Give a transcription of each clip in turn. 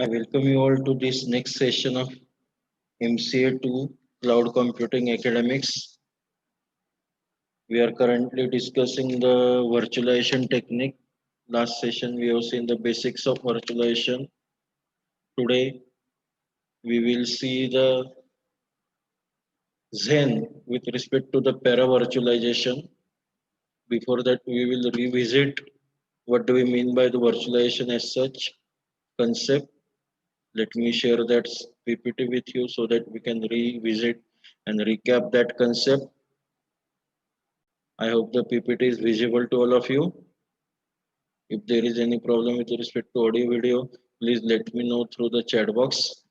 I welcome you all to this next session of MCA2 Cloud Computing Academics. We are currently discussing the virtualization technique. Last session we have seen the basics of virtualization. Today we will see the Zen with respect to the para virtualization. Before that, we will revisit what do we mean by the virtualization as such concept. Let me share that PPT with you so that we can revisit and recap that concept. I hope the PPT is visible to all of you. If there is any problem with respect to audio video, please let me know through the chat box.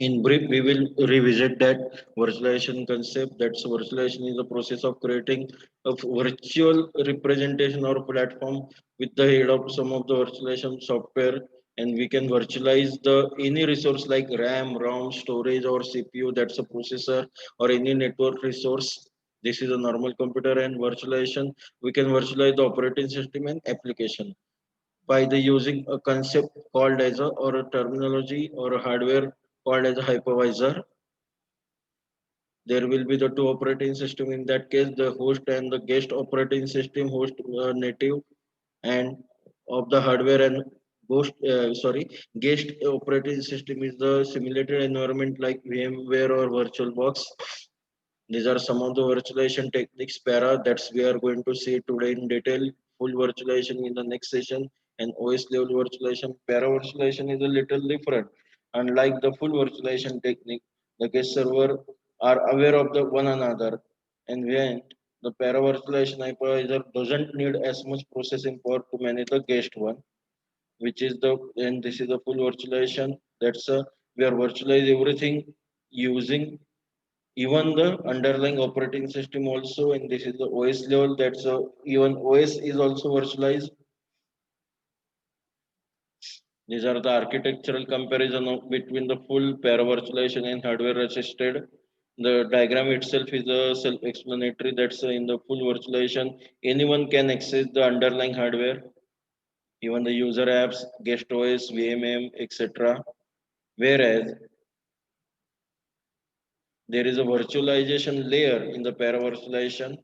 In brief, we will revisit that virtualization concept. That's virtualization is the process of creating a virtual representation or platform with the aid of some of the virtualization software, and we can virtualize the any resource like RAM, ROM, storage, or CPU. That's a processor or any network resource. This is a normal computer and virtualization. We can virtualize the operating system and application by the using a concept called as a or a terminology or a hardware called as a hypervisor. There will be the two operating system in that case, the host and the guest operating system, host native and of the hardware and host guest operating system is the simulated environment like VMware or VirtualBox. These are some of the virtualization techniques para that's we are going to see today in detail. Full virtualization in the next session and OS level virtualization. Para virtualization is a little different. Unlike the full virtualization technique, the guest server are aware of the one another, and when the para virtualization hypervisor doesn't need as much processing power to manage the guest one, which is the and this is the full virtualization. That's we are virtualize everything using even the underlying operating system also, and this is the OS level. That's even OS is also virtualized. These are the architectural comparison of between the full para virtualization and hardware assisted. The diagram itself is self-explanatory. That's in the full virtualization anyone can access the underlying hardware, even the user apps, guest OS, VMM, etc. Whereas there is a virtualization layer in the para virtualization.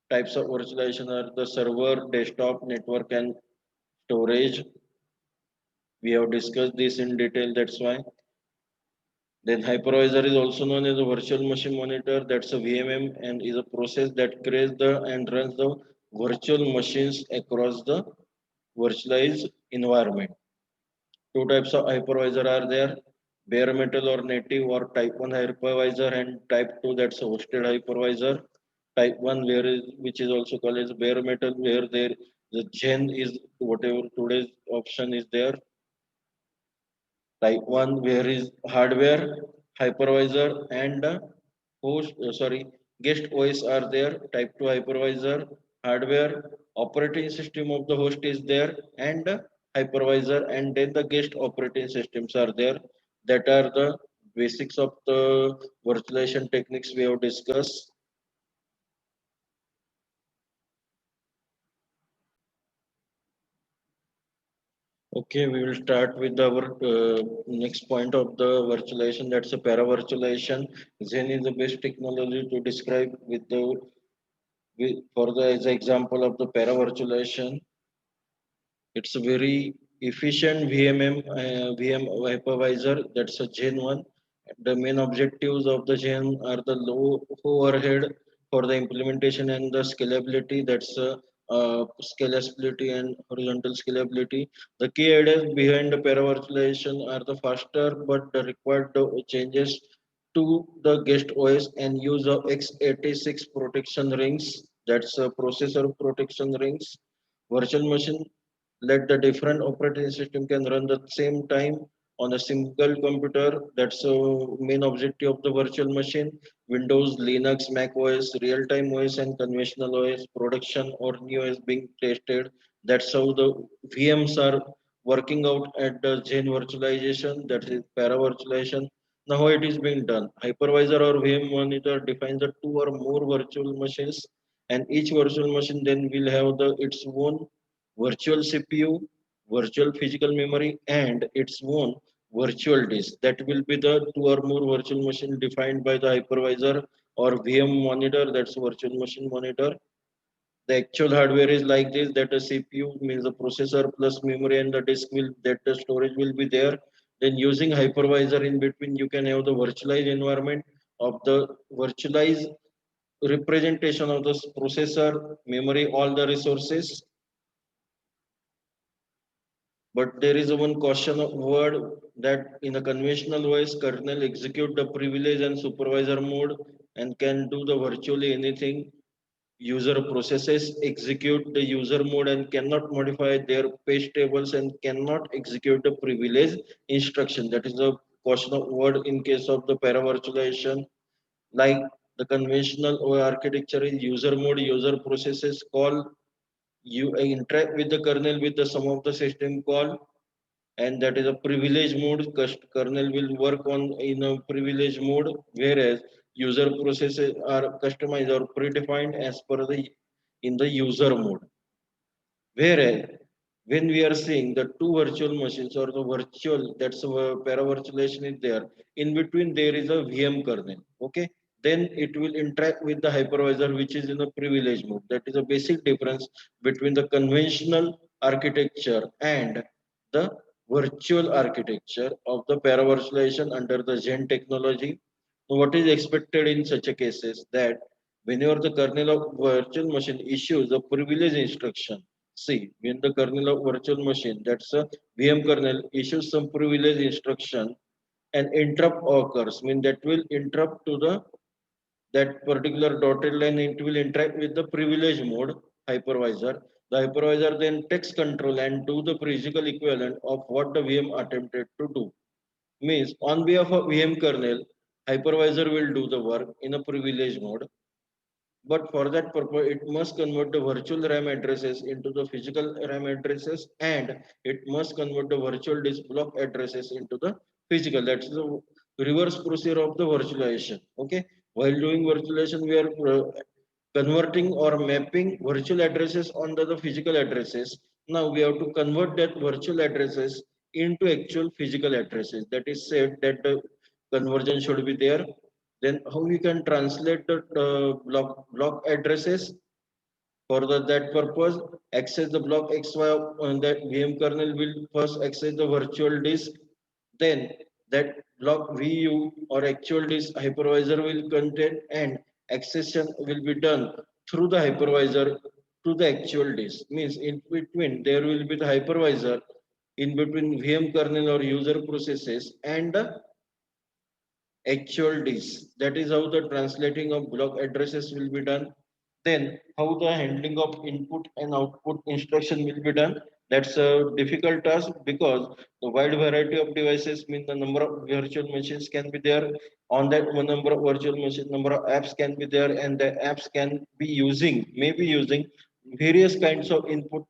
Types of virtualization are the server, desktop, network, and storage. We have discussed this in detail, that's why. Then hypervisor is also known as a virtual machine monitor. That's a VMM and is a process that creates the and runs the virtual machines across the virtualized environment. Two types of hypervisor are there: bare metal or native or type 1 hypervisor, and type 2 that's a hosted hypervisor. Type 1 which is also called as bare metal, where there the gen is whatever today's option is there. Type 1 where is hardware, hypervisor, and host guest OS are there. Type 2 hypervisor, hardware, operating system of the host is there, and hypervisor, and then the guest operating systems are there. That are the basics of the virtualization techniques we have discussed. Okay, we will start with our next point of the virtualization. That's a para virtualization. Zen is the best technology to describe for the as example of the para virtualization. It's a very efficient VM hypervisor. That's a Gen one. The main objectives of the Gen are the low overhead for the implementation and the scalability. That's scalability and horizontal scalability. The key ideas behind the para virtualization are the faster but the required changes to the guest OS and use of x86 protection rings. That's processor protection rings. Virtual machine let the different operating system can run the same time on a single computer. That's the main objective of the virtual machine. Windows, Linux, Mac OS, real-time OS, and conventional OS, production or new OS being tested. That's how the VMs are working out at the Zen virtualization. That is para virtualization. Now how it is being done. Hypervisor or VM monitor defines the two or more virtual machines, and each virtual machine then will have its own virtual CPU. virtual physical memory and its own virtual disk. That will be the two or more virtual machine defined by the hypervisor or VM monitor, that's virtual machine monitor. The actual hardware is like this, that the CPU means the processor plus memory and the disk will, that the storage will be there. Then using hypervisor in between, you can have the virtualized environment of the virtualized representation of the processor, memory, all the resources. But there is a one caution of word that in a conventional ways, kernel execute the privilege and supervisor mode and can do the virtually anything. User processes execute the user mode and cannot modify their page tables and cannot execute the privilege instruction. That is a caution of word in case of the paravirtualization. Like the conventional OS architecture is user mode, user processes call, you interact with the kernel with the some of the system call, and that is a privilege mode. Kernel will work on in a privilege mode, whereas user processes are customized or predefined as per the in the user mode. Whereas when we are seeing the two virtual machines or the virtual, that's a paravirtualization is there, in between there is a VM kernel. Okay, then it will interact with the hypervisor which is in a privilege mode. That is a basic difference between the conventional architecture and the virtual architecture of the paravirtualization under the Zen technology. So what is expected in such a cases that whenever the kernel of virtual machine issues a privilege instruction. See, when the kernel of virtual machine, that's a VM kernel, issues some privilege instruction, and interrupt occurs. Mean that will interrupt to the that particular dotted line. It will interact with the privilege mode hypervisor. The hypervisor then takes control and do the physical equivalent of what the VM attempted to do. Means on behalf of VM kernel, hypervisor will do the work in a privilege mode, but for that purpose, it must convert the virtual RAM addresses into the physical RAM addresses, and it must convert the virtual disk block addresses into the physical. That's the reverse procedure of the virtualization. Okay. While doing virtualization, we are converting or mapping virtual addresses onto the physical addresses. Now we have to convert that virtual addresses into actual physical addresses. That is said that the conversion should be there. Then how we can translate the block addresses for that purpose? Access the block XY that VM kernel will first access the virtual disk. Then that block VU or actual disk hypervisor will contain, and accession will be done through the hypervisor to the actual disk. Means in between there will be the hypervisor in between VM kernel or user processes and the actual disk. That is how the translating of block addresses will be done. Then how the handling of input and output instruction will be done. That's a difficult task because the wide variety of devices mean the number of virtual machines can be there. On that one number of virtual machine, number of apps can be there, and the apps can be using, maybe using various kinds of input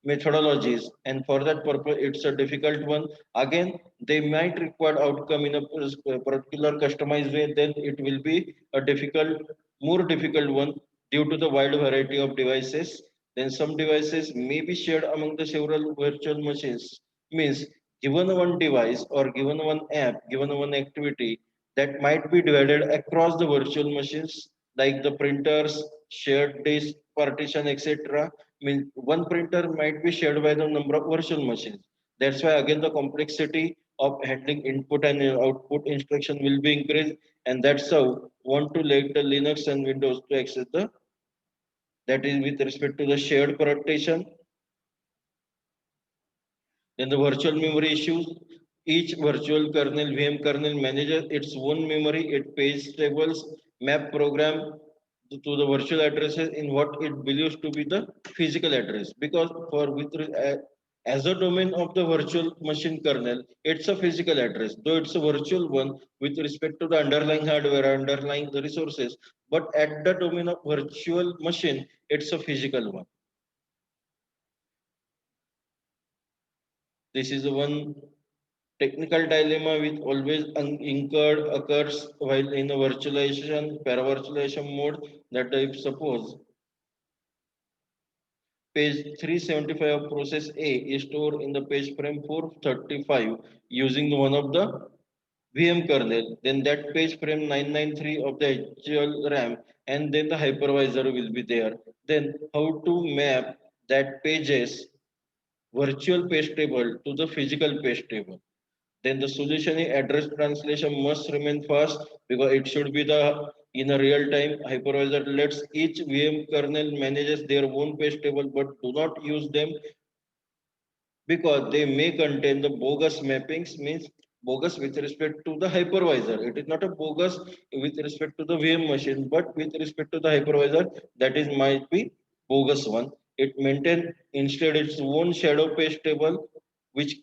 methodologies, and for that purpose it's a difficult one. Again, they might require outcome in a particular customized way, then it will be a difficult, more difficult one due to the wide variety of devices. Then some devices may be shared among the several virtual machines. Means given one device or given one app, given one activity, that might be divided across the virtual machines, like the printers, shared disk partition, etc. Means one printer might be shared by the number of virtual machines. That's why again the complexity of handling input and output instruction will be increased, and that's how want to let the Linux and Windows to access the, that is with respect to the shared partition. Then the virtual memory issues. Each virtual kernel, VM kernel manages its own memory, it page tables, map program to the virtual addresses in what it believes to be the physical address. Because for as a domain of the virtual machine kernel, it's a physical address, though it's a virtual one with respect to the underlying hardware, underlying the resources. But at the domain of virtual machine, it's a physical one. This is the one technical dilemma which always incurred occurs while in a virtualization, paravirtualization mode, that if suppose page 375 of process A is stored in the page frame 435 using one of the VM kernel, then that page frame 993 of the actual RAM, and then the hypervisor will be there. Then how to map that page's virtual page table to the physical page table. Then the solution is address translation must remain fast because it should be the in a real time hypervisor lets each VM kernel manages their own page table but do not use them because they may contain the bogus mappings means bogus with respect to the hypervisor. It is not a bogus with respect to the VM machine, but with respect to the hypervisor, that is might be bogus one. It maintain instead its own shadow page table, which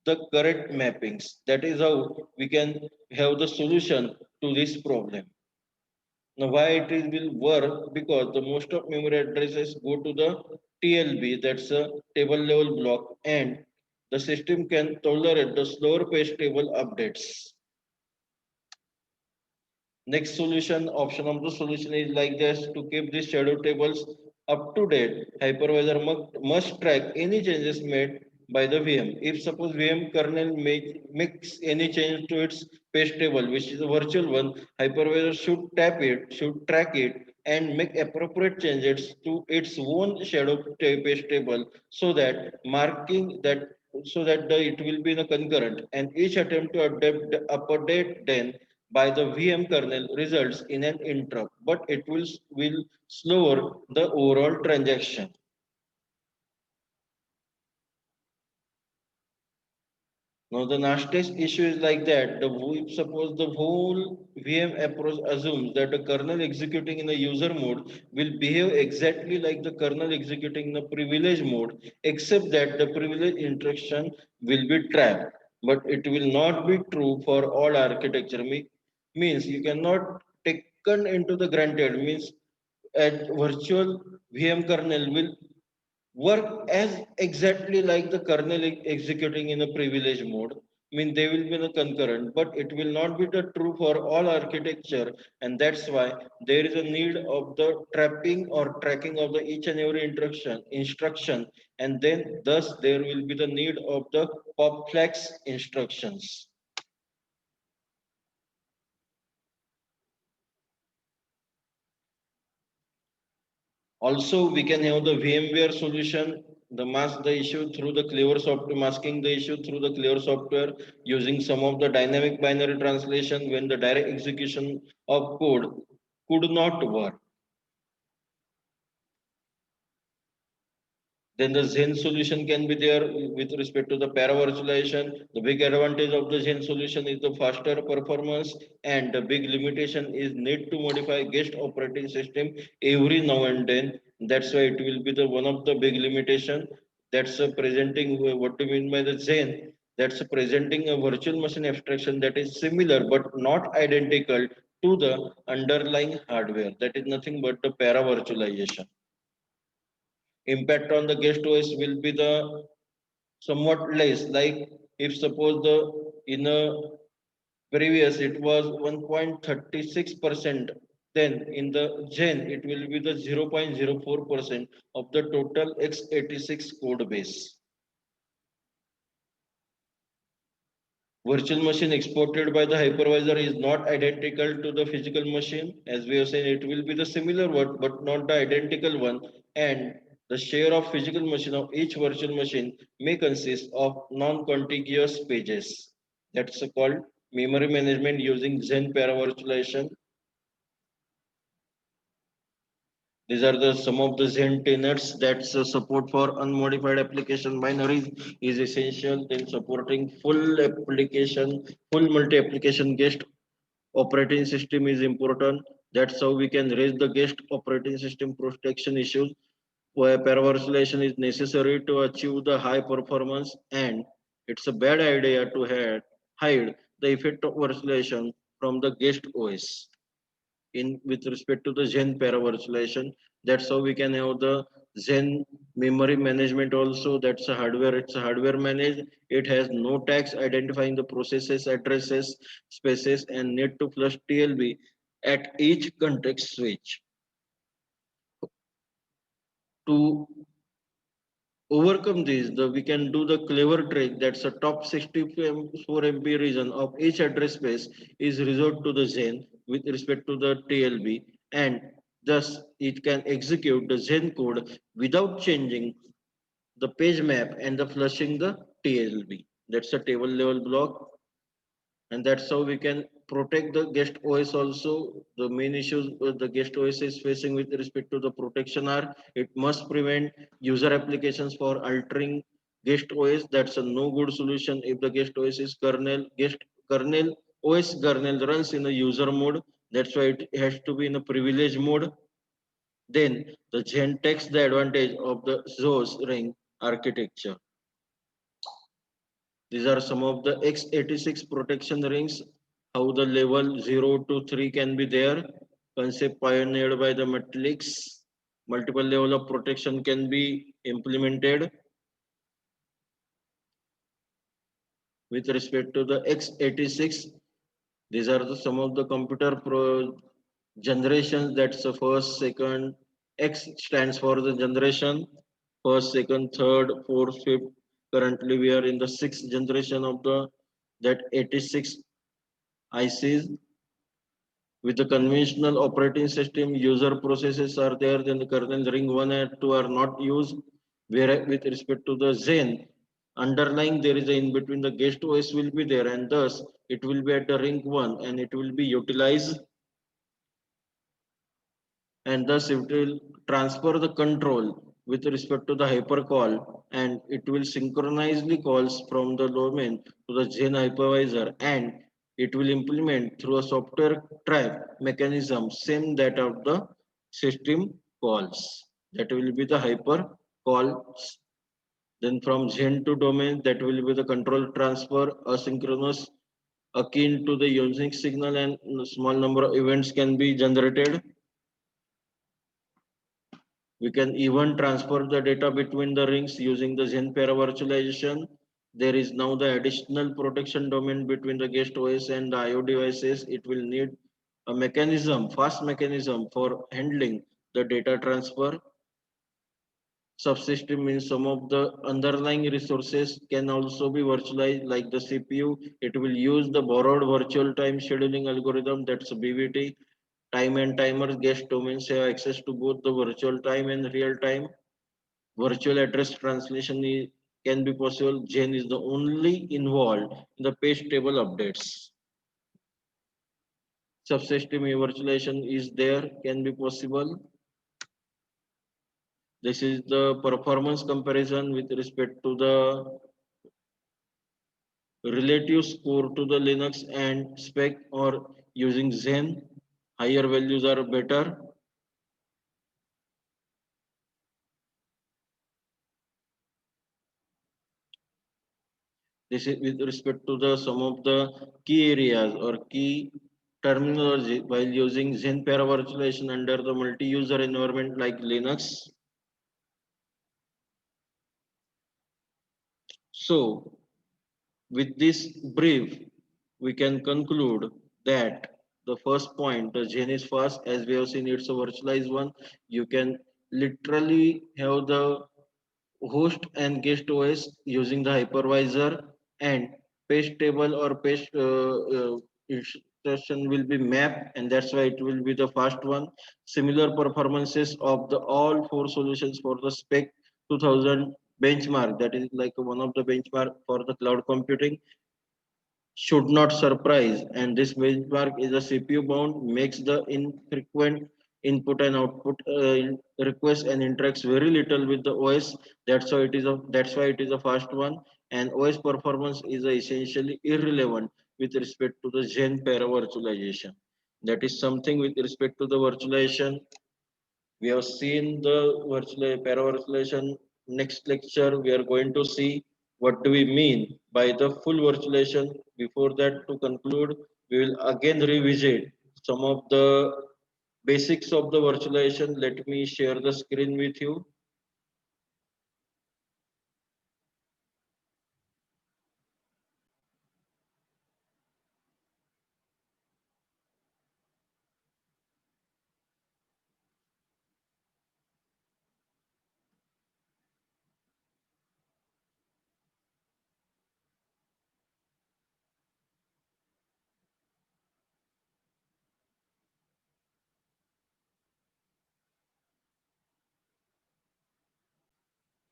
the correct mappings. That is how we can have the solution to this problem. Now, why it is will work? Because the most of memory addresses go to the TLB, that's a table level block, and the system can tolerate the slower page table updates. Next solution, option of the solution is like this to keep these shadow tables up to date. Hypervisor must track any changes made by the VM. If suppose VM kernel makes any change to its page table, which is a virtual one, hypervisor should tap it, should track it, and make appropriate changes to its own shadow page table so that marking that it will be in a concurrent and each attempt to update then by the VM kernel results in an interrupt, but it will slower the overall transaction. Now the nastiest issue is like that. Suppose the whole VM approach assumes that a kernel executing in a user mode will behave exactly like the kernel executing in a privilege mode, except that the privilege instruction will be trapped. But it will not be true for all architecture. Means you cannot taken into the granted means a virtual VM kernel will work as exactly like the kernel executing in a privilege mode. I mean, they will be in a concurrent, but it will not be the true for all architecture, and that's why there is a need of the trapping or tracking of the each and every instruction, and then thus there will be the need of the POPFlex instructions. Also, we can have the VMware solution, the mask the issue through the clever software, masking the issue through the clever software using some of the dynamic binary translation when the direct execution of code could not work. Then the Zen solution can be there with respect to the para-virtualization. The big advantage of the Zen solution is the faster performance and the big limitation is need to modify guest operating system every now and then. That's why it will be the one of the big limitation. That's presenting what do you mean by the Zen. That's presenting a virtual machine abstraction that is similar but not identical to the underlying hardware. That is nothing but the para-virtualization. Impact on the guest OS will be the somewhat less. Like if suppose the in a previous it was 1.36%, then in the Gen it will be the 0.04% of the total x86 code base. Virtual machine exported by the hypervisor is not identical to the physical machine. As we have seen, it will be the similar one, but not the identical one. And the share of physical machine of each virtual machine may consist of non-contiguous pages. That's called memory management using Zen paravirtualization. These are the some of the Zen tenets that support for unmodified application binaries is essential. Then supporting full multi-application guest operating system is important. That's how we can raise the guest operating system protection issues where paravirtualization is necessary to achieve the high performance and it's a bad idea to hide the effect of virtualization from the guest OS in with respect to the Zen paravirtualization. That's how we can have the Zen memory management also. That's a hardware. It's a hardware managed. It has no tags identifying the processes, addresses, spaces, and need to flush TLB at each context switch to overcome this, we can do the clever trick that's a top 64 MB region of each address space is reserved to the Zen with respect to the TLB, and thus it can execute the Zen code without changing the page map and the flushing the TLB. That's a table level block, and that's how we can protect the guest OS also. The main issues the guest OS is facing with respect to the protection are it must prevent user applications for altering guest OS. That's a no good solution if the guest OS is kernel OS kernel runs in a user mode. That's why it has to be in a privilege mode. Then the gen takes the advantage of the ZOS ring architecture. These are some of the x86 protection rings, how the level 0 to 3 can be there. Concept pioneered by the Matrix. Multiple level of protection can be implemented with respect to the x86. These are some of the generations. That's the first, second. X stands for the generation. First, second, third, fourth, fifth. Currently, we are in the sixth generation of the that 86 ICs. With the conventional operating system, user processes are there, then the kernel ring 1 and 2 are not used. Whereas with respect to the Zen, underlying there is a in between the guest OS will be there, and thus it will be at the ring 1 and it will be utilized, and thus it will transfer the control with respect to the hypercall, and it will synchronously calls from the domain to the Zen hypervisor, and it will implement through a software trap mechanism same that of the system calls. That will be the hyper calls. Then from Zen to domain, that will be the control transfer asynchronous akin to the using signal, and small number of events can be generated. We can even transfer the data between the rings using the Zen paravirtualization. There is now the additional protection domain between the guest OS and the IO devices. It will need a mechanism, fast mechanism for handling the data transfer. Subsystem means some of the underlying resources can also be virtualized, like the CPU. It will use the borrowed virtual time scheduling algorithm, that's BVT. Time and timer guest domains have access to both the virtual time and real time. Virtual address translation can be possible. Gen is the only involved in the page table updates. Subsystem virtualization is there, can be possible. This is the performance comparison with respect to the relative score to the Linux and spec or using Zen. Higher values are better. This is with respect to the some of the key areas or key terminology while using Zen paravirtualization under the multi-user environment like Linux. So, with this brief, we can conclude that the first point, the Zen is fast, as we have seen, it's a virtualized one. You can literally have the host and guest OS using the hypervisor, and page table or page instruction will be mapped, and that's why it will be the fast one. Similar performances of the all four solutions for the spec 2000 benchmark, that is like one of the benchmark for the cloud computing, should not surprise, and this benchmark is a CPU bound, makes the infrequent input and output request and interacts very little with the OS. That's why it is a fast one, and OS performance is essentially irrelevant with respect to the Zen para virtualization. That is something with respect to the virtualization. We have seen the virtual para-virtualization. Next lecture, we are going to see what do we mean by the full virtualization. Before that, to conclude, we will again revisit some of the basics of the virtualization. Let me share the screen with you.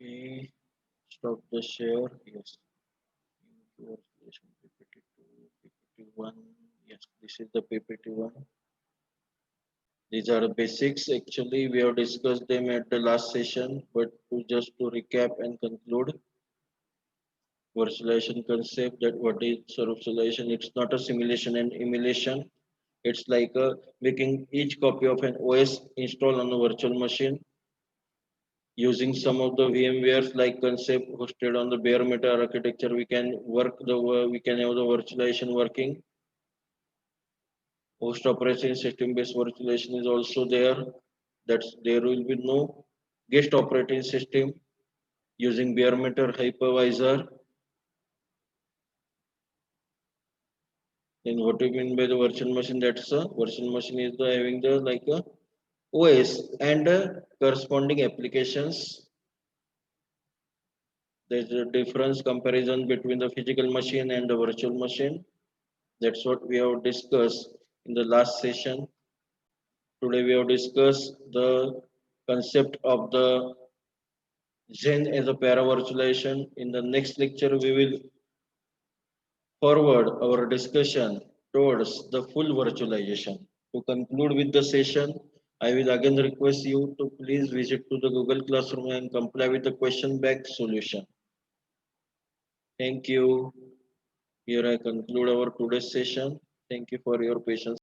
Okay, stop the share. Yes. Virtualization PPT2, PPT1. Yes, this is the PPT1. These are the basics. Actually, we have discussed them at the last session, but to recap and conclude, virtualization concept, that what is virtualization? It's not a simulation and emulation. It's like making each copy of an OS install on a virtual machine using some of the VMwares like concept hosted on the bare metal architecture. We can have the virtualization working. Host operating system based virtualization is also there. That's there will be no guest operating system using bare metal hypervisor. Then what do you mean by the virtual machine? That's a virtual machine is the having the like a OS and corresponding applications. There's a difference comparison between the physical machine and the virtual machine. That's what we have discussed in the last session. Today we have discussed the concept of the Zen as a para virtualization. In the next lecture, we will forward our discussion towards the full virtualization. To conclude with the session, I will again request you to please visit to the Google Classroom and comply with the question bank solution. Thank you. Here I conclude our today's session. Thank you for your patience.